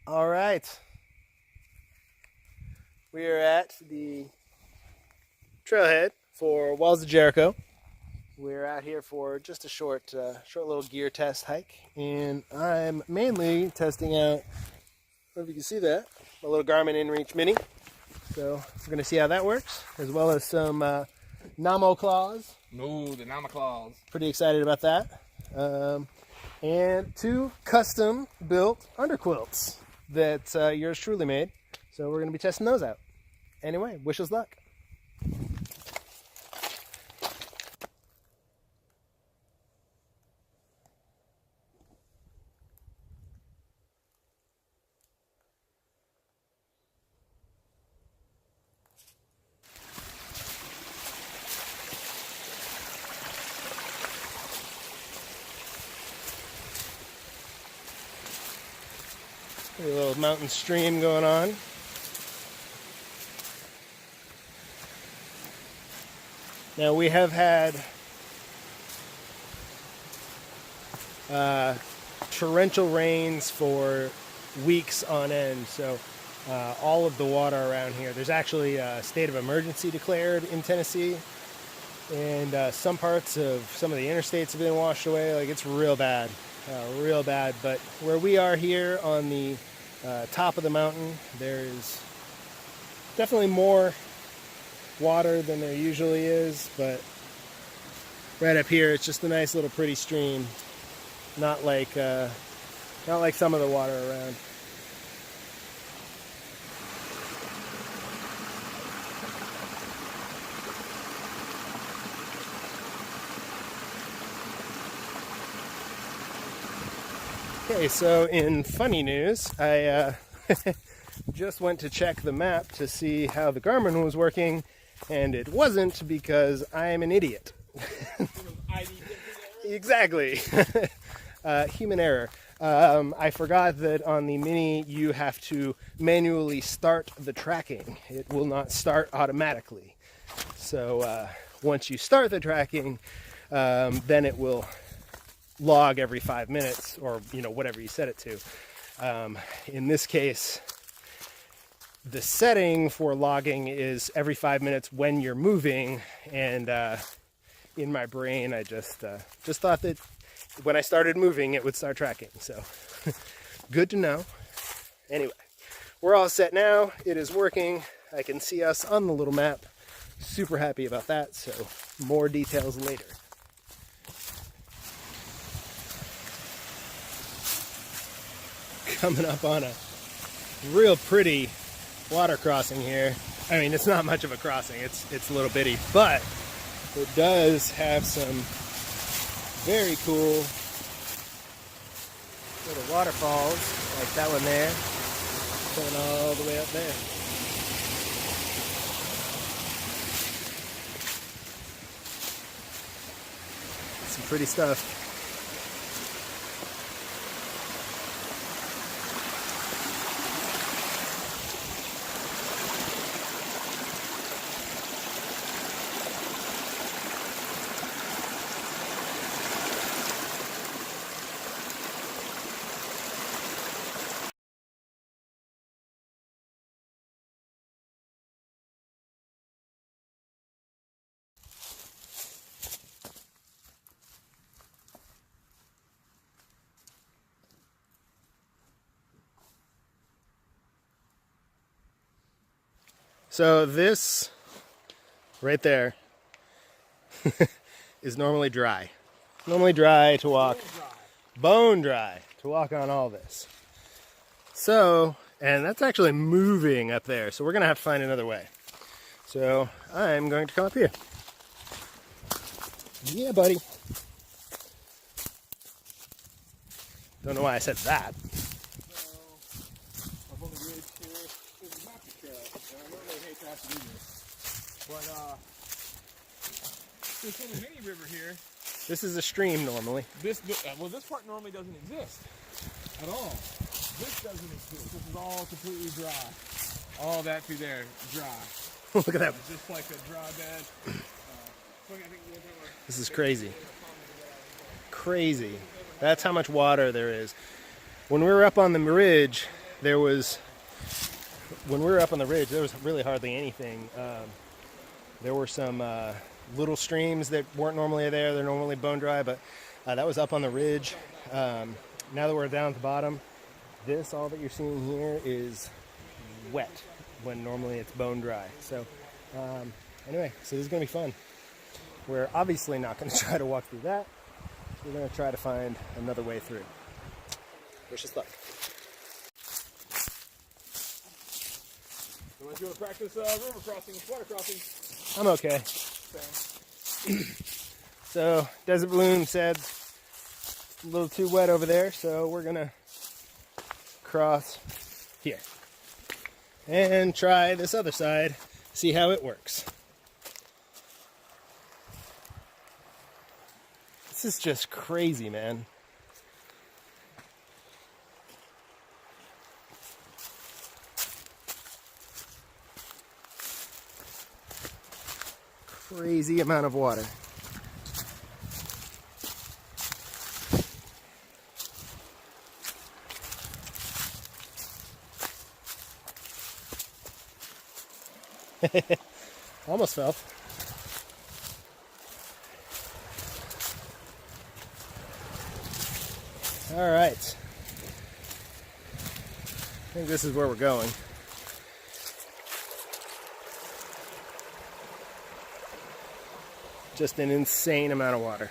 All right. We are at the trailhead for Walls of Jericho. We're out here for just a short little gear test hike, and I'm mainly testing out, I don't know if you can see that, my little Garmin InReach Mini. So we're going to see how that works, as well as some Namo claws. No, the Nama claws. Pretty excited about that. And 2 custom built underquilts that yours truly made. So we're going to be testing those out. Anyway, wish us luck. A little mountain stream going on. Now we have had torrential rains for weeks on end, so all of the water around here, there's actually a state of emergency declared in Tennessee, and some parts of some of the interstates have been washed away. Like, it's real bad, but where we are here on the top of the mountain, there's definitely more water than there usually is, but right up here it's just a nice little pretty stream, not like some of the water around. Okay, so in funny news, I just went to check the map to see how the Garmin was working, and it wasn't, because I am an idiot. Exactly. Human error. I forgot that on the Mini you have to manually start the tracking. It will not start automatically. So once you start the tracking, then it will log every 5 minutes, or whatever you set it to. In this case, the setting for logging is every 5 minutes when you're moving, and in my brain I just thought that when I started moving it would start tracking. So good to know. Anyway, we're all set now. It is working. I can see us on the little map. Super happy about that. So more details later. Coming up on a real pretty water crossing here. I mean, it's not much of a crossing, it's a little bitty, but it does have some very cool little waterfalls, like that one there, going all the way up there. Some pretty stuff. So this right there is normally dry. Normally dry to walk. Bone dry to walk on all this. So, and that's actually moving up there. So we're going to have to find another way. So I'm going to come up here. Yeah, buddy. Don't know why I said that. There's a mini river here. This is a stream normally. This part normally doesn't exist at all. This doesn't exist. This is all completely dry. All that through there, dry. Look at that. It's just like a dry bed. This is crazy. Crazy. That's how much water there is. When we were up on the ridge, there was, when we were up on the ridge, there was really hardly anything. There were some little streams that weren't normally there. They're normally bone dry, but that was up on the ridge. Now that we're down at the bottom, all that you're seeing here is wet when normally it's bone dry. So anyway, so this is going to be fun. We're obviously not going to try to walk through that. We're going to try to find another way through. Wish us luck. You want to practice river crossing, water crossing? I'm okay. Same. So Desert Balloon said a little too wet over there, so we're going to cross here and try this other side, see how it works. This is just crazy, man. Crazy amount of water. Almost fell. All right. I think this is where we're going. Just an insane amount of water.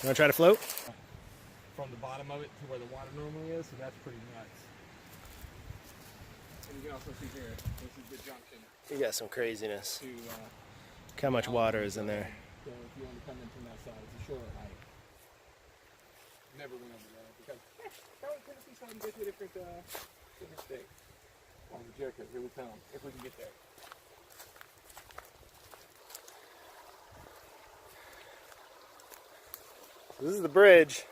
You want to try to float? From the bottom of it to where the water normally is, so that's pretty nuts. And you can also see here, this is the junction. You got some craziness. To, Look how much water is in there. So if you want to come in from that side, it's a shorter hike. Never went over there because Tennessee's hard to get to a different state. Walls of Jericho, here we come, if we can get there. This is the bridge.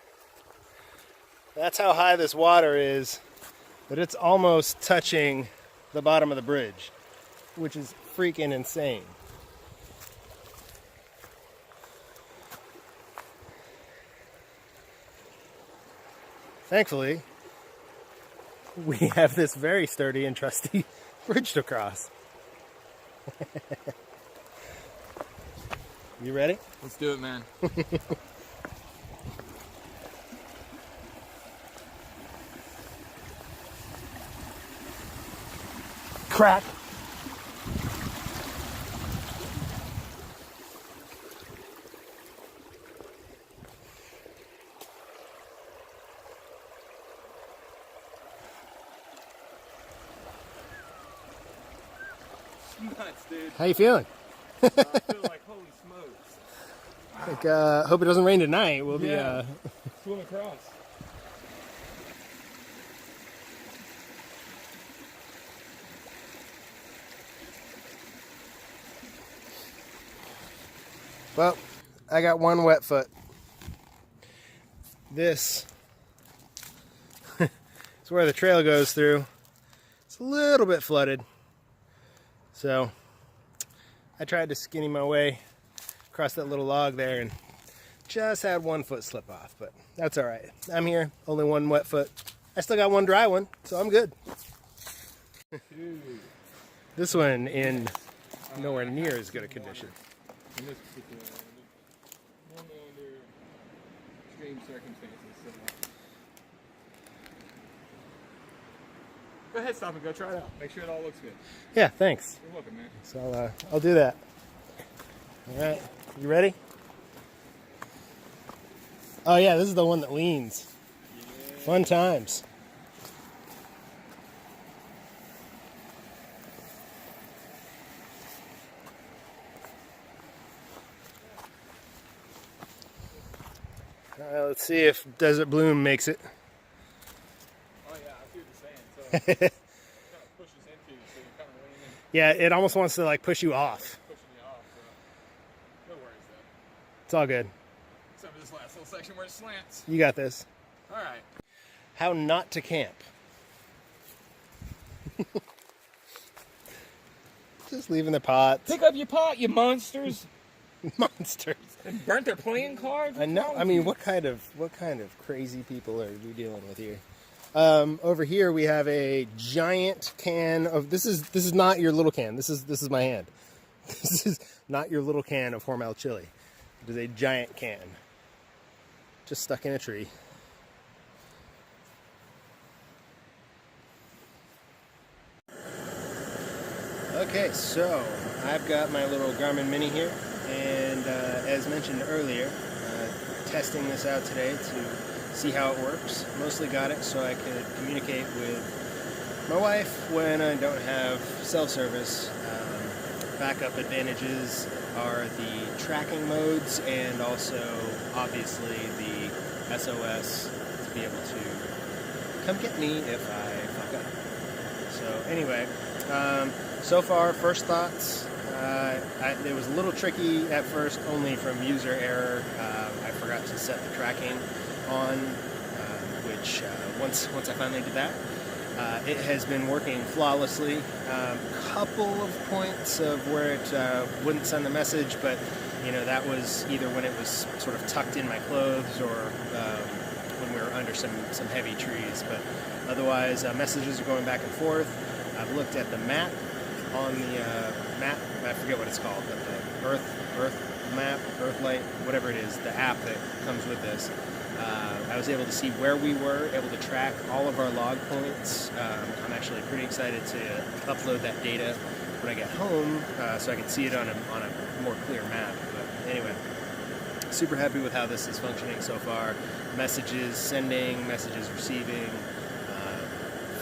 That's how high this water is, but it's almost touching the bottom of the bridge, which is freaking insane. Thankfully, we have this very sturdy and trusty bridge to cross. You ready? Let's do it, man. Crack. Nuts, dude. How you feeling? I feel like holy smokes. Like, hope it doesn't rain tonight. We'll be swim across. Well, I got one wet foot. This is where the trail goes through. It's a little bit flooded. So I tried to skinny my way across that little log there and just had 1 foot slip off, but that's all right. I'm here, only one wet foot. I still got one dry one, so I'm good. This one in nowhere near as good a condition. In this particular, normally under extreme circumstances. So. Go ahead, stop and go try it out. Make sure it all looks good. Yeah, thanks. You're welcome, man. So I'll do that. All right, you ready? Oh yeah, this is the one that leans. Yeah. Fun times. All right, let's see if Desert Bloom makes it. Oh yeah, I see what you're saying. So it kind of pushes into you, so you're kind of leaning. Yeah, it almost wants to like push you off. Pushing you off, so no worries though. It's all good. Except for this last little section where it slants. You got this. All right. How not to camp. Just leaving the pot. Pick up your pot, you monsters. Monsters. And burnt their playing cards? I know. I mean, what kind of crazy people are we dealing with here? Over here we have a giant can of this is not your little can. This is my hand. This is not your little can of Hormel chili. It is a giant can. Just stuck in a tree. Okay, so I've got my little Garmin Mini here, and as mentioned earlier, testing this out today to see how it works. Mostly got it so I could communicate with my wife when I don't have cell service. Backup advantages are the tracking modes and also, obviously, the SOS to be able to come get me if I fuck up. So anyway, so far, first thoughts, it was a little tricky at first, only from user error. I forgot to set the tracking on, which once I finally did that, it has been working flawlessly. Couple of points of where it wouldn't send the message, but you know, that was either when it was sort of tucked in my clothes or when we were under some heavy trees. But otherwise, messages are going back and forth. I've looked at the map on the map, I forget what it's called, but the Earth map, Earthlight, whatever it is, the app that comes with this. I was able to see where we were, able to track all of our log points. I'm actually pretty excited to upload that data when I get home, so I can see it on a more clear map. But anyway, super happy with how this is functioning so far. Messages sending, messages receiving.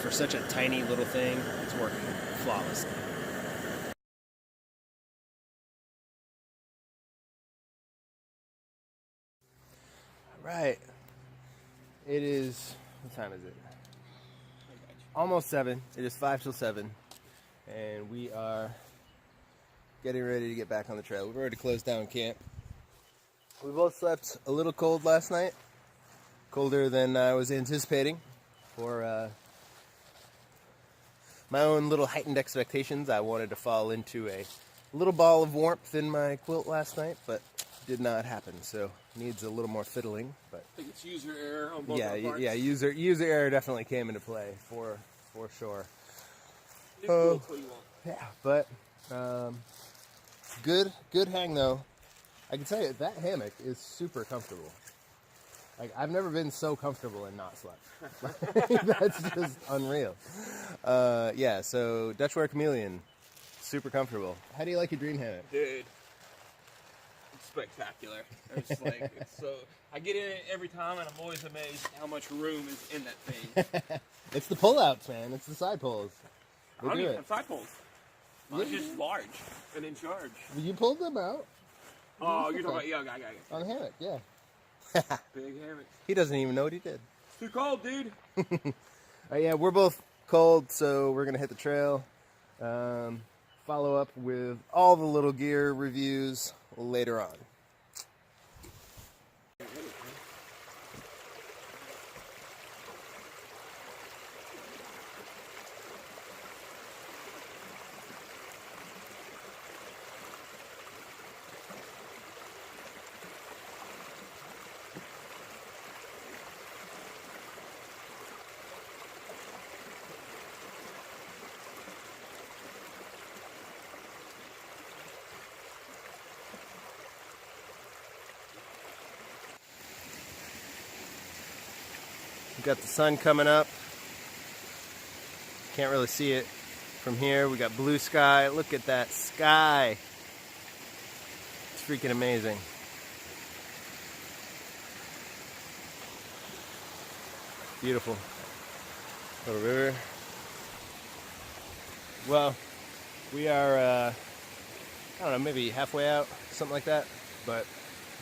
For such a tiny little thing, it's working flawlessly. Right. It is, what time is it? Almost 7. It is 5 till 7. And we are getting ready to get back on the trail. We've already closed down camp. We both slept a little cold last night. Colder than I was anticipating for my own little heightened expectations. I wanted to fall into a little ball of warmth in my quilt last night, but did not happen. So needs a little more fiddling. But I think it's user error on both our parts. Yeah. User error definitely came into play for sure. That's what you want. Yeah, but good hang though. I can tell you that hammock is super comfortable. Like, I've never been so comfortable and not slept. That's just unreal. Yeah, so Dutch Wear Chameleon, super comfortable. How do you like your dream hammock? Dude, it's spectacular. It's like, it's so, I get in it every time and I'm always amazed how much room is in that thing. It's the pull-outs, man. It's the side pulls. I don't even have side pulls. Mine's just large and in charge. You pulled them out. Oh, you're talking about, I got it. On the hammock, yeah. Big hammock. He doesn't even know what he did. It's too cold, dude. Yeah, we're both cold, so we're going to hit the trail. Follow up with all the little gear reviews later on. We've got the sun coming up. Can't really see it from here. We got blue sky. Look at that sky. It's freaking amazing. Beautiful. Little river. Well, we are, I don't know, maybe halfway out, something like that. But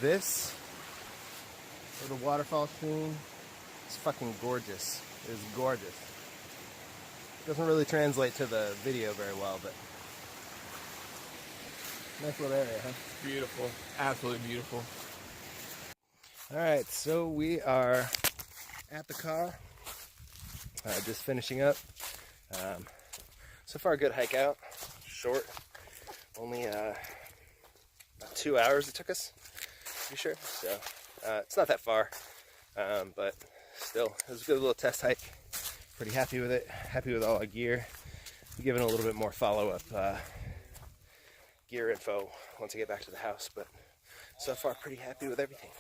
this little waterfall stream, it's fucking gorgeous. It is gorgeous. Doesn't really translate to the video very well, but nice little area, huh? Beautiful. Absolutely beautiful. Alright, so we are at the car. Just finishing up. So far, a good hike out. Short. Only about 2 hours it took us, to be sure. So it's not that far, but still, it was a good little test hike. Pretty happy with it. Happy with all our gear. I'm giving a little bit more follow-up gear info once I get back to the house, but so far pretty happy with everything.